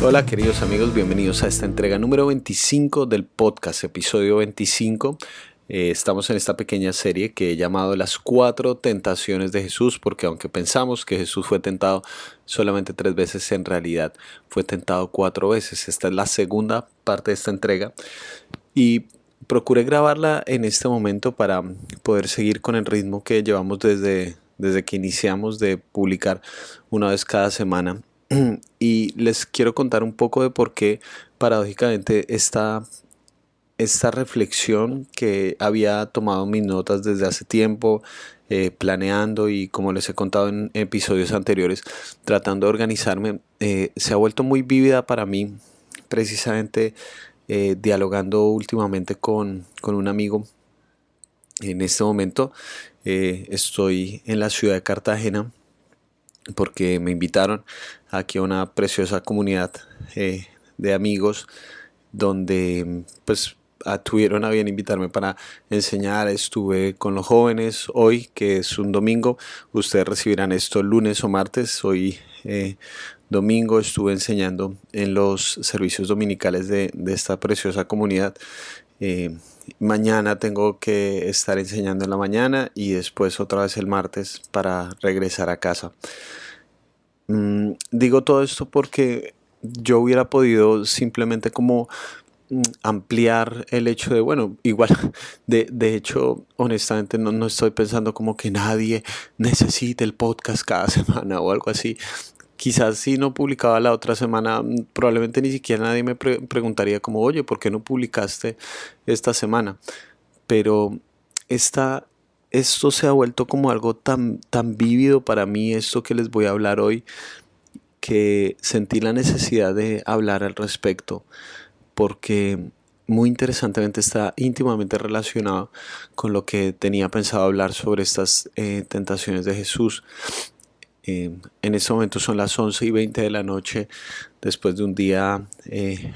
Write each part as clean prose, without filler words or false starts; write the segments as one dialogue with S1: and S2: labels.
S1: Hola queridos amigos, bienvenidos a esta entrega número 25 del podcast, episodio 25. Estamos en esta pequeña serie que he llamado Las 4 tentaciones de Jesús, porque aunque pensamos que Jesús fue tentado solamente 3 veces, en realidad fue tentado 4 veces. Esta es la segunda parte de esta entrega y procuré grabarla en este momento para poder seguir con el ritmo que llevamos desde que iniciamos de publicar una vez cada semana. Y les quiero contar un poco de por qué paradójicamente esta reflexión que había tomado mis notas desde hace tiempo, planeando y como les he contado en episodios anteriores, tratando de organizarme, se ha vuelto muy vívida para mí, precisamente dialogando últimamente con un amigo. En este momento estoy en la ciudad de Cartagena porque me invitaron aquí a una preciosa comunidad de amigos donde pues tuvieron a bien invitarme para enseñar. Estuve con los jóvenes hoy, que es un domingo. Ustedes recibirán esto lunes o martes. Hoy domingo estuve enseñando en los servicios dominicales de esta preciosa comunidad. Mañana tengo que estar enseñando en la mañana y después otra vez el martes para regresar a casa. Digo todo esto porque yo hubiera podido simplemente como ampliar el hecho de, bueno, igual, de hecho, honestamente no estoy pensando como que nadie necesite el podcast cada semana o algo así. Quizás si no publicaba la otra semana, probablemente ni siquiera nadie me preguntaría como, oye, ¿por qué no publicaste esta semana? Pero esta, esto se ha vuelto como algo tan vívido para mí, esto que les voy a hablar hoy, que sentí la necesidad de hablar al respecto, porque muy interesantemente está íntimamente relacionado con lo que tenía pensado hablar sobre estas tentaciones de Jesús. En este momento son las 11:20 de la noche, después de un día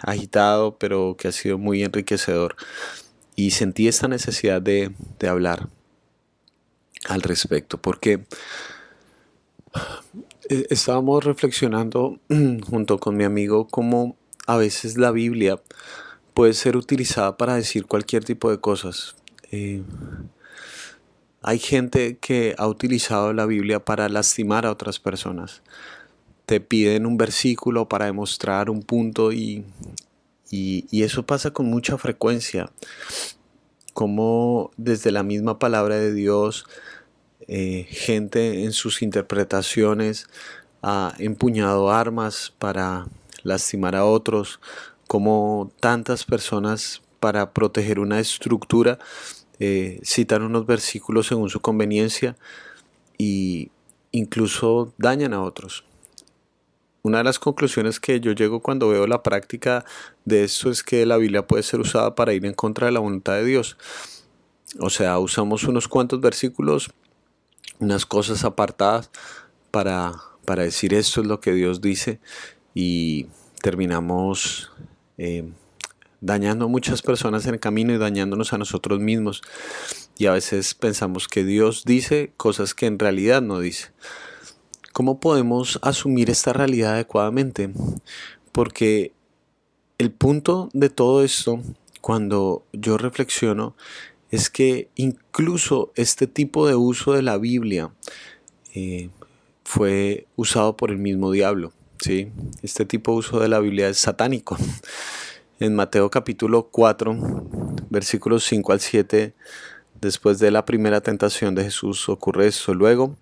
S1: agitado, pero que ha sido muy enriquecedor. Y sentí esta necesidad de hablar al respecto, porque estábamos reflexionando junto con mi amigo cómo a veces la Biblia puede ser utilizada para decir cualquier tipo de cosas. Hay gente que ha utilizado la Biblia para lastimar a otras personas. Te piden un versículo para demostrar un punto y eso pasa con mucha frecuencia. Como desde la misma palabra de Dios, gente en sus interpretaciones ha empuñado armas para lastimar a otros, como tantas personas para proteger una estructura citan unos versículos según su conveniencia y incluso dañan a otros. Una de las conclusiones que yo llego cuando veo la práctica de esto es que la Biblia puede ser usada para ir en contra de la voluntad de Dios. O sea, usamos unos cuantos versículos, unas cosas apartadas para decir esto es lo que Dios dice y terminamos dañando a muchas personas en el camino y dañándonos a nosotros mismos. Y a veces pensamos que Dios dice cosas que en realidad no dice. ¿Cómo podemos asumir esta realidad adecuadamente? Porque el punto de todo esto, cuando yo reflexiono, es que incluso este tipo de uso de la Biblia fue usado por el mismo diablo, ¿sí? Este tipo de uso de la Biblia es satánico. En Mateo capítulo 4, versículos 5 al 7, después de la primera tentación de Jesús, ocurre esto. Luego,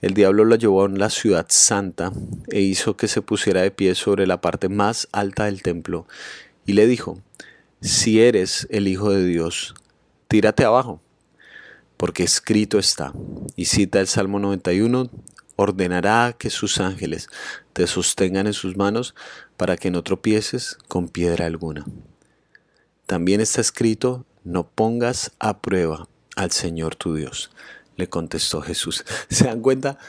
S1: el diablo lo llevó a la ciudad santa e hizo que se pusiera de pie sobre la parte más alta del templo y le dijo, si eres el Hijo de Dios, tírate abajo, porque escrito está. Y cita el Salmo 91, ordenará que sus ángeles te sostengan en sus manos para que no tropieces con piedra alguna. También está escrito, no pongas a prueba al Señor tu Dios. Le contestó Jesús. ¿Se dan cuenta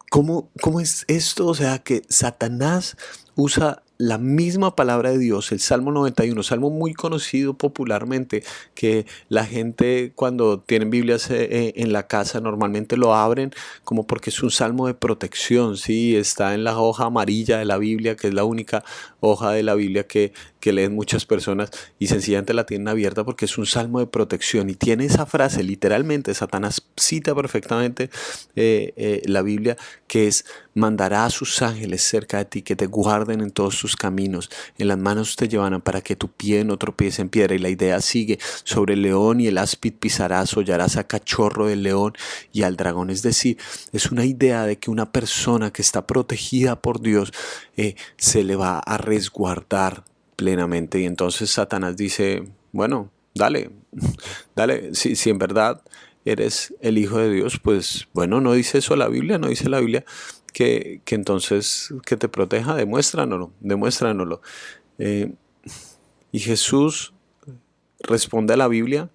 S1: cómo es esto? O sea, que Satanás usa la misma palabra de Dios, el Salmo 91, salmo muy conocido popularmente, que la gente cuando tienen Biblias en la casa normalmente lo abren como porque es un salmo de protección, ¿sí? Está en la hoja amarilla de la Biblia, que es la única hoja de la Biblia que leen muchas personas y sencillamente la tienen abierta porque es un salmo de protección y tiene esa frase, literalmente, Satanás cita perfectamente la Biblia, que es: mandará a sus ángeles cerca de ti que te guarden en todos tus caminos, en las manos te llevarán para que tu pie no tropiece en piedra. Y la idea sigue: sobre el león y el áspid pisarás, hollarás a cachorro del león y al dragón. Es decir, es una idea de que una persona que está protegida por Dios se le va a resguardar plenamente. Y entonces Satanás dice: bueno, dale, dale, si en verdad eres el Hijo de Dios, pues bueno, no dice eso la Biblia, no dice la Biblia que entonces que te proteja, demuéstranoslo. Eh, y Jesús responde a la Biblia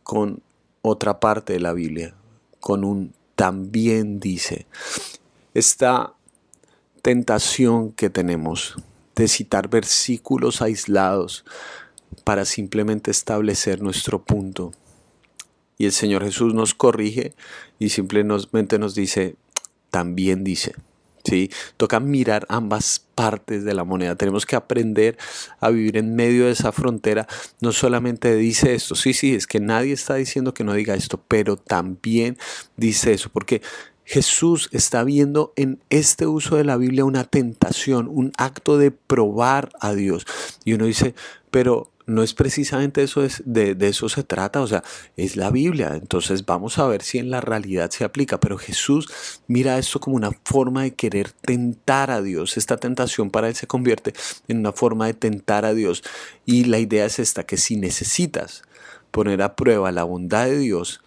S1: con otra parte de la Biblia, con un también dice. Esta tentación que tenemos de citar versículos aislados para simplemente establecer nuestro punto. Y el Señor Jesús nos corrige y simplemente nos dice, también dice. ¿Sí? Toca mirar ambas partes de la moneda. Tenemos que aprender a vivir en medio de esa frontera. No solamente dice esto, sí, es que nadie está diciendo que no diga esto, pero también dice eso, porque Jesús está viendo en este uso de la Biblia una tentación, un acto de probar a Dios. Y uno dice, pero no es precisamente eso, de eso se trata, o sea, es la Biblia, entonces vamos a ver si en la realidad se aplica. Pero Jesús mira esto como una forma de querer tentar a Dios. Esta tentación para él se convierte en una forma de tentar a Dios. Y la idea es esta, que si necesitas poner a prueba la bondad de Dios,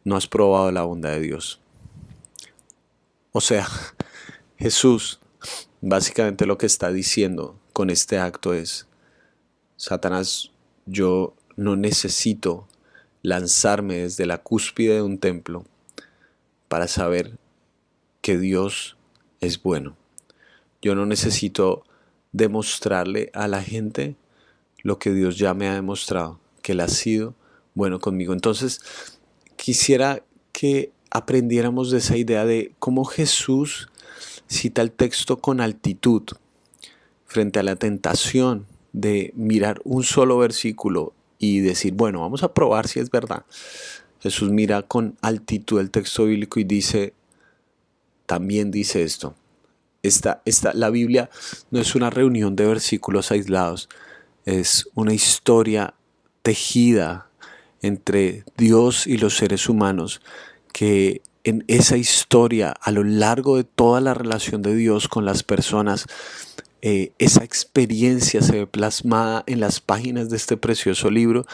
S1: no has probado la bondad de Dios. O sea, Jesús básicamente lo que está diciendo con este acto es: Satanás, yo no necesito lanzarme desde la cúspide de un templo para saber que Dios es bueno. Yo no necesito demostrarle a la gente lo que Dios ya me ha demostrado, que Él ha sido bueno conmigo. Entonces, quisiera que aprendiéramos de esa idea de cómo Jesús cita el texto con altitud frente a la tentación de mirar un solo versículo y decir, bueno, vamos a probar si es verdad. Jesús mira con altitud el texto bíblico y dice, también dice esto. La Biblia no es una reunión de versículos aislados, es una historia tejida entre Dios y los seres humanos, que en esa historia, a lo largo de toda la relación de Dios con las personas, esa experiencia se ve plasmada en las páginas de este precioso libro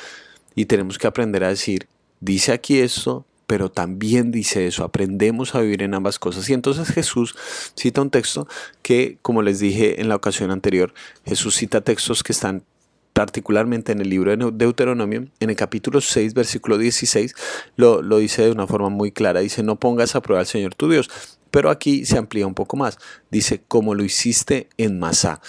S1: y tenemos que aprender a decir, dice aquí esto, pero también dice eso. Aprendemos a vivir en ambas cosas. Y entonces Jesús cita un texto que, como les dije en la ocasión anterior, Jesús cita textos que están particularmente en el libro de Deuteronomio, en el capítulo 6, versículo 16, lo dice de una forma muy clara. Dice, no pongas a prueba al Señor tu Dios. Pero aquí se amplía un poco más. Dice, como lo hiciste en Masá.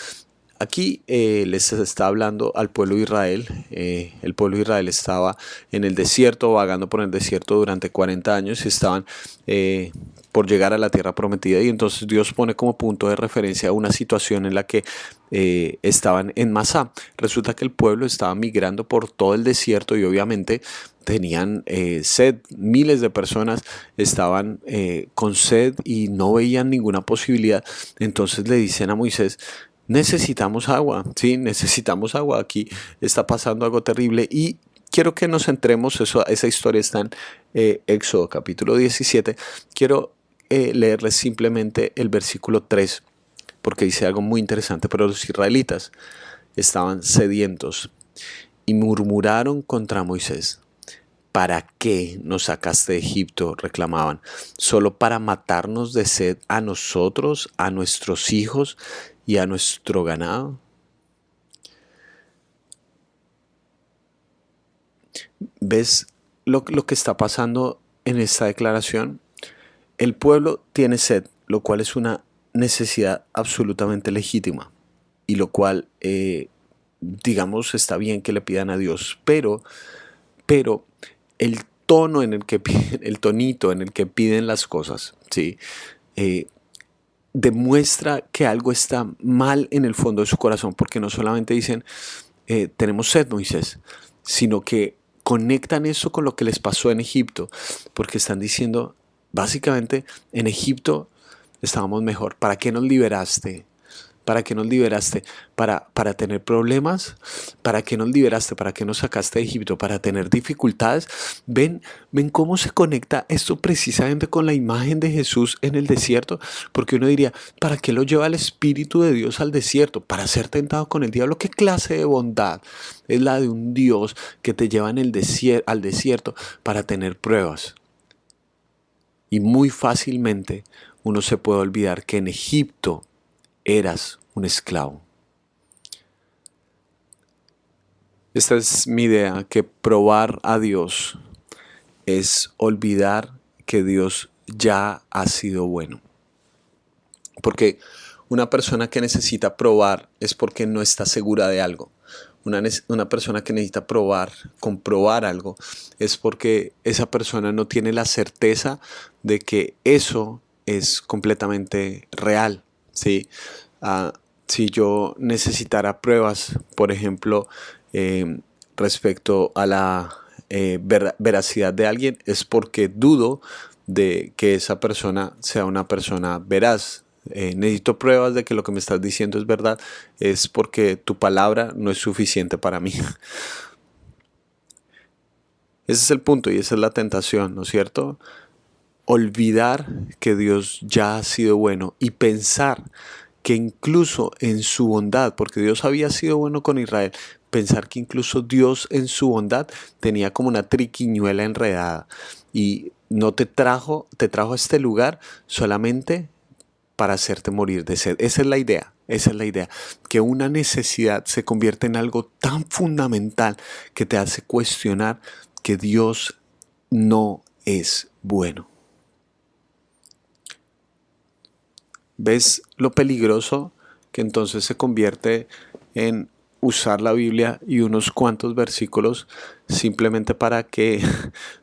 S1: Aquí les está hablando al pueblo de Israel. El pueblo de Israel estaba en el desierto, vagando por el desierto durante 40 años y estaban por llegar a la tierra prometida. Y entonces Dios pone como punto de referencia una situación en la que estaban en Masá. Resulta que el pueblo estaba migrando por todo el desierto y obviamente tenían sed. Miles de personas estaban con sed y no veían ninguna posibilidad. Entonces le dicen a Moisés, necesitamos agua, sí, necesitamos agua, aquí está pasando algo terrible. Y quiero que nos centremos, esa historia está en Éxodo capítulo 17, quiero leerles simplemente el versículo 3, porque dice algo muy interesante. Pero los israelitas estaban sedientos y murmuraron contra Moisés. ¿Para qué nos sacaste de Egipto?, reclamaban. ¿Solo para matarnos de sed a nosotros, a nuestros hijos y a nuestro ganado? ¿Ves lo que está pasando en esta declaración? El pueblo tiene sed, lo cual es una necesidad absolutamente legítima. y lo cual, digamos, está bien que le pidan a Dios, pero el tono en el que piden, el tonito en el que piden las cosas, ¿sí? Eh, demuestra que algo está mal en el fondo de su corazón, porque no solamente dicen, tenemos sed, Moisés, sino que conectan eso con lo que les pasó en Egipto, porque están diciendo, básicamente, en Egipto estábamos mejor. ¿Para qué nos liberaste? ¿Para qué nos liberaste? ¿Para tener problemas? ¿Para qué nos liberaste? ¿Para qué nos sacaste de Egipto? ¿Para tener dificultades? ¿Ven cómo se conecta esto precisamente con la imagen de Jesús en el desierto? Porque uno diría, ¿para qué lo lleva el Espíritu de Dios al desierto? ¿Para ser tentado con el diablo? ¿Qué clase de bondad es la de un Dios que te lleva en al desierto para tener pruebas? Y muy fácilmente uno se puede olvidar que en Egipto eras un esclavo. Esta es mi idea, que probar a Dios es olvidar que Dios ya ha sido bueno. Porque una persona que necesita probar es porque no está segura de algo. Una persona que necesita comprobar algo, es porque esa persona no tiene la certeza de que eso es completamente real, ¿sí? Si yo necesitara pruebas, por ejemplo, eh, respecto a la veracidad de alguien, es porque dudo de que esa persona sea una persona veraz. Necesito pruebas de que lo que me estás diciendo es verdad, es porque tu palabra no es suficiente para mí. Ese es el punto y esa es la tentación, ¿no es cierto? Olvidar que Dios ya ha sido bueno y pensar que incluso en su bondad, porque Dios había sido bueno con Israel, pensar que incluso Dios en su bondad tenía como una triquiñuela enredada y no te trajo a este lugar solamente para hacerte morir de sed. Esa es la idea, esa es la idea, que una necesidad se convierte en algo tan fundamental que te hace cuestionar que Dios no es bueno. ¿Ves lo peligroso que entonces se convierte en usar la Biblia y unos cuantos versículos simplemente para que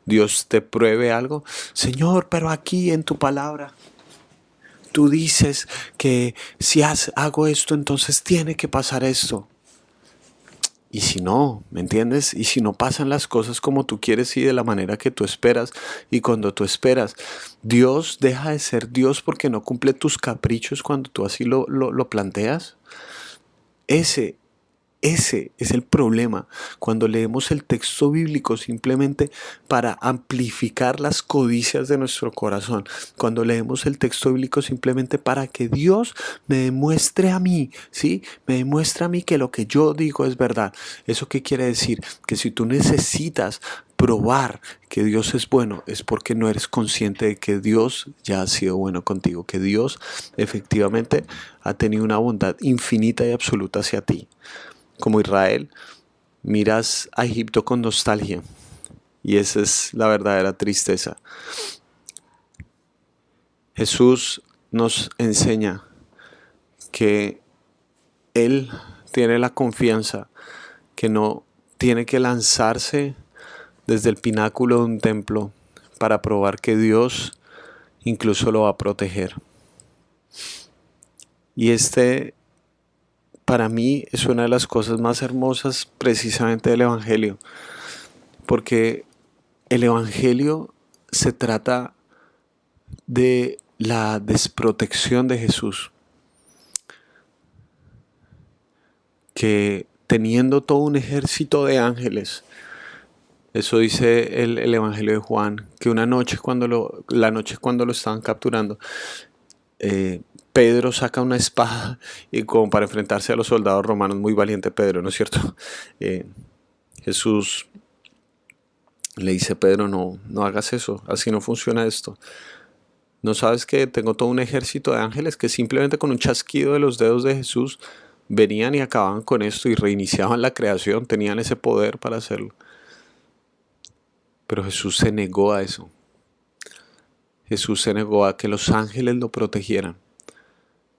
S1: Dios te pruebe algo? Señor, pero aquí en tu palabra tú dices que si hago esto, entonces tiene que pasar esto. Y si no, ¿me entiendes? Y si no pasan las cosas como tú quieres y de la manera que tú esperas, y cuando tú esperas, Dios deja de ser Dios porque no cumple tus caprichos cuando tú así lo planteas. Ese Ese es el problema cuando leemos el texto bíblico simplemente para amplificar las codicias de nuestro corazón. Cuando leemos el texto bíblico simplemente para que Dios me demuestre a mí, ¿sí? Me demuestre a mí que lo que yo digo es verdad. ¿Eso qué quiere decir? Que si tú necesitas probar que Dios es bueno, es porque no eres consciente de que Dios ya ha sido bueno contigo, que Dios efectivamente ha tenido una bondad infinita y absoluta hacia ti. Como Israel, miras a Egipto con nostalgia y esa es la verdadera tristeza. Jesús nos enseña que Él tiene la confianza que no tiene que lanzarse desde el pináculo de un templo para probar que Dios incluso lo va a proteger. Y para mí es una de las cosas más hermosas precisamente del Evangelio, porque el Evangelio se trata de la desprotección de Jesús, que teniendo todo un ejército de ángeles, eso dice el Evangelio de Juan, que una noche la noche cuando lo estaban capturando, eh, Pedro saca una espada y como para enfrentarse a los soldados romanos, muy valiente Pedro, ¿no es cierto? Eh, Jesús le dice, Pedro, no hagas eso, así no funciona esto. ¿No sabes que tengo todo un ejército de ángeles que simplemente con un chasquido de los dedos de Jesús venían y acababan con esto y reiniciaban la creación, tenían ese poder para hacerlo? Pero Jesús se negó a eso. Jesús se negó a que los ángeles lo protegieran.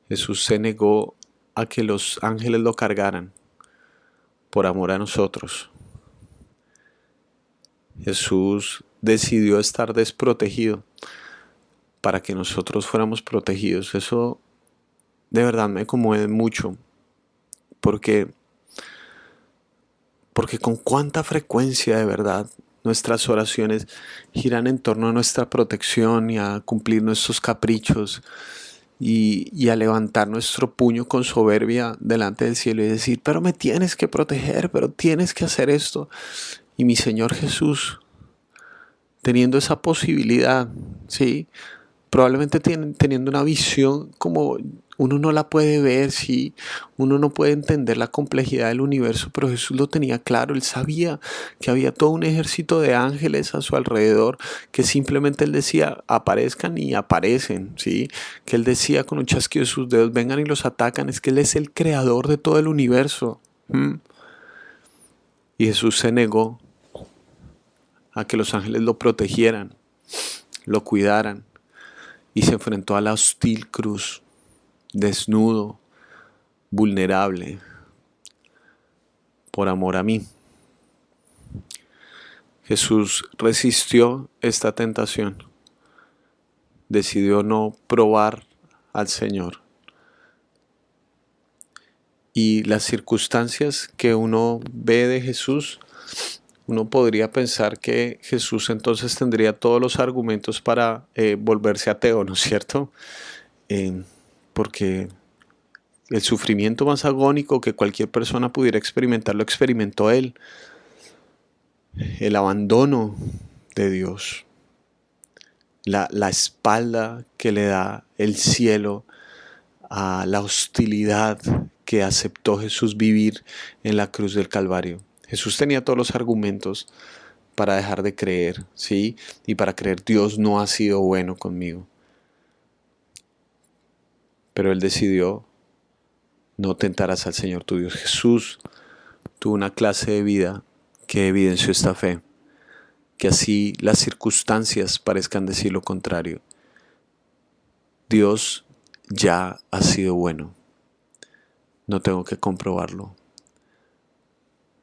S1: Jesús se negó a que los ángeles lo cargaran por amor a nosotros. Jesús decidió estar desprotegido para que nosotros fuéramos protegidos. Eso de verdad me conmueve mucho, porque con cuánta frecuencia de verdad nuestras oraciones giran en torno a nuestra protección y a cumplir nuestros caprichos y a levantar nuestro puño con soberbia delante del cielo y decir, pero me tienes que proteger, pero tienes que hacer esto. Y mi Señor Jesús, teniendo esa posibilidad, ¿sí? Probablemente teniendo una visión como uno no la puede ver, ¿sí? Uno no puede entender la complejidad del universo, pero Jesús lo tenía claro. Él sabía que había todo un ejército de ángeles a su alrededor, que simplemente él decía, aparezcan y aparecen, ¿sí? Que él decía con un chasquido de sus dedos, vengan y los atacan. Es que él es el creador de todo el universo. Y Jesús se negó a que los ángeles lo protegieran, lo cuidaran, y se enfrentó a la hostil cruz, desnudo, vulnerable, por amor a mí. Jesús resistió esta tentación, decidió no probar al Señor. Y las circunstancias que uno ve de Jesús, uno podría pensar que Jesús entonces tendría todos los argumentos para volverse ateo, ¿no es cierto? Porque el sufrimiento más agónico que cualquier persona pudiera experimentar lo experimentó él. El abandono de Dios, la espalda que le da el cielo a la hostilidad que aceptó Jesús vivir en la cruz del Calvario. Jesús tenía todos los argumentos para dejar de creer, ¿sí? Y para creer Dios no ha sido bueno conmigo. Pero él decidió no tentarás al Señor tu Dios. Jesús tuvo una clase de vida que evidenció esta fe, que así las circunstancias parezcan decir lo contrario. Dios ya ha sido bueno. No tengo que comprobarlo.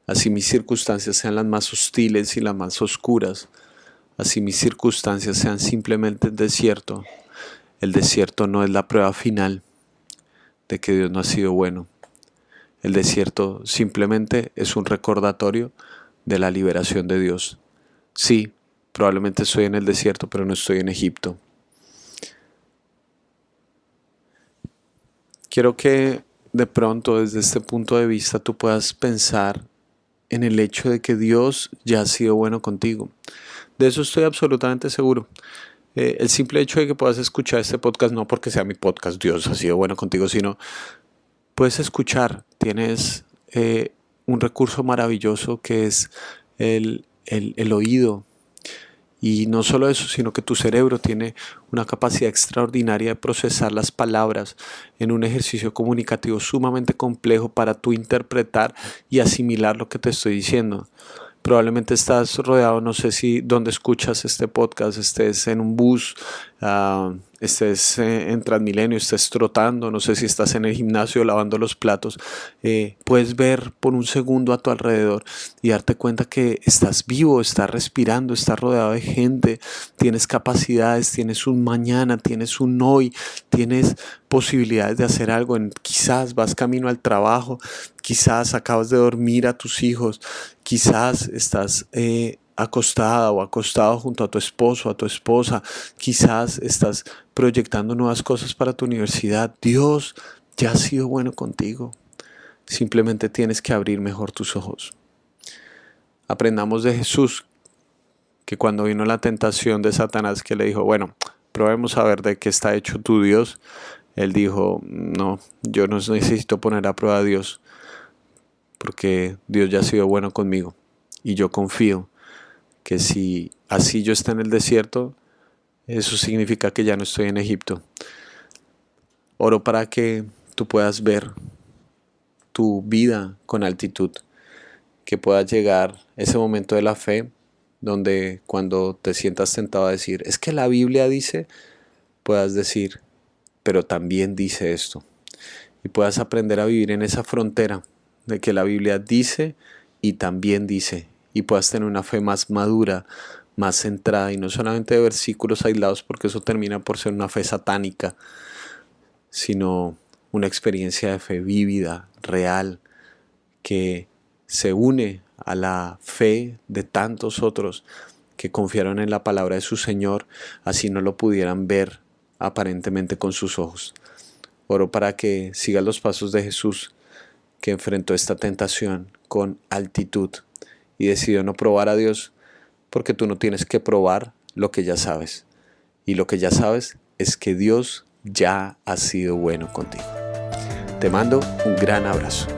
S1: Así mis circunstancias sean las más hostiles y las más oscuras, así mis circunstancias sean simplemente el desierto no es la prueba final de que Dios no ha sido bueno. El desierto simplemente es un recordatorio de la liberación de Dios. Sí, probablemente estoy en el desierto, pero no estoy en Egipto. Quiero que de pronto desde este punto de vista tú puedas pensar en el hecho de que Dios ya ha sido bueno contigo. De eso estoy absolutamente seguro. El simple hecho de que puedas escuchar este podcast, no porque sea mi podcast, Dios ha sido bueno contigo, sino puedes escuchar, tienes un recurso maravilloso que es el oído. Y no solo eso, sino que tu cerebro tiene una capacidad extraordinaria de procesar las palabras en un ejercicio comunicativo sumamente complejo para tú interpretar y asimilar lo que te estoy diciendo. Probablemente estás rodeado, no sé si donde escuchas este podcast, estés en un bus, estés en Transmilenio, estés trotando, no sé si estás en el gimnasio lavando los platos. Puedes ver por un segundo a tu alrededor y darte cuenta que estás vivo, estás respirando, estás rodeado de gente, tienes capacidades, tienes un mañana, tienes un hoy, tienes posibilidades de hacer algo. Quizás vas camino al trabajo, quizás acabas de dormir a tus hijos, quizás estás acostada o acostado junto a tu esposo, a tu esposa, quizás estás proyectando nuevas cosas para tu universidad. Dios ya ha sido bueno contigo. Simplemente tienes que abrir mejor tus ojos. Aprendamos de Jesús, que cuando vino la tentación de Satanás, que le dijo, bueno, probemos a ver de qué está hecho tu Dios. Él dijo, no, yo no necesito poner a prueba a Dios, porque Dios ya ha sido bueno conmigo. Y yo confío que si así yo esté en el desierto, eso significa que ya no estoy en Egipto. Oro para que tú puedas ver tu vida con altitud, que puedas llegar ese momento de la fe donde cuando te sientas tentado a decir, es que la Biblia dice, puedas decir, pero también dice esto. y puedas aprender a vivir en esa frontera de que la Biblia dice y también dice, y puedas tener una fe más madura, más centrada, y no solamente de versículos aislados, porque eso termina por ser una fe satánica, sino una experiencia de fe vívida, real, que se une a la fe de tantos otros que confiaron en la palabra de su Señor, así no lo pudieran ver aparentemente con sus ojos. Oro para que sigas los pasos de Jesús, que enfrentó esta tentación con altitud y decidió no probar a Dios, porque tú no tienes que probar lo que ya sabes. Y lo que ya sabes es que Dios ya ha sido bueno contigo. Te mando un gran abrazo.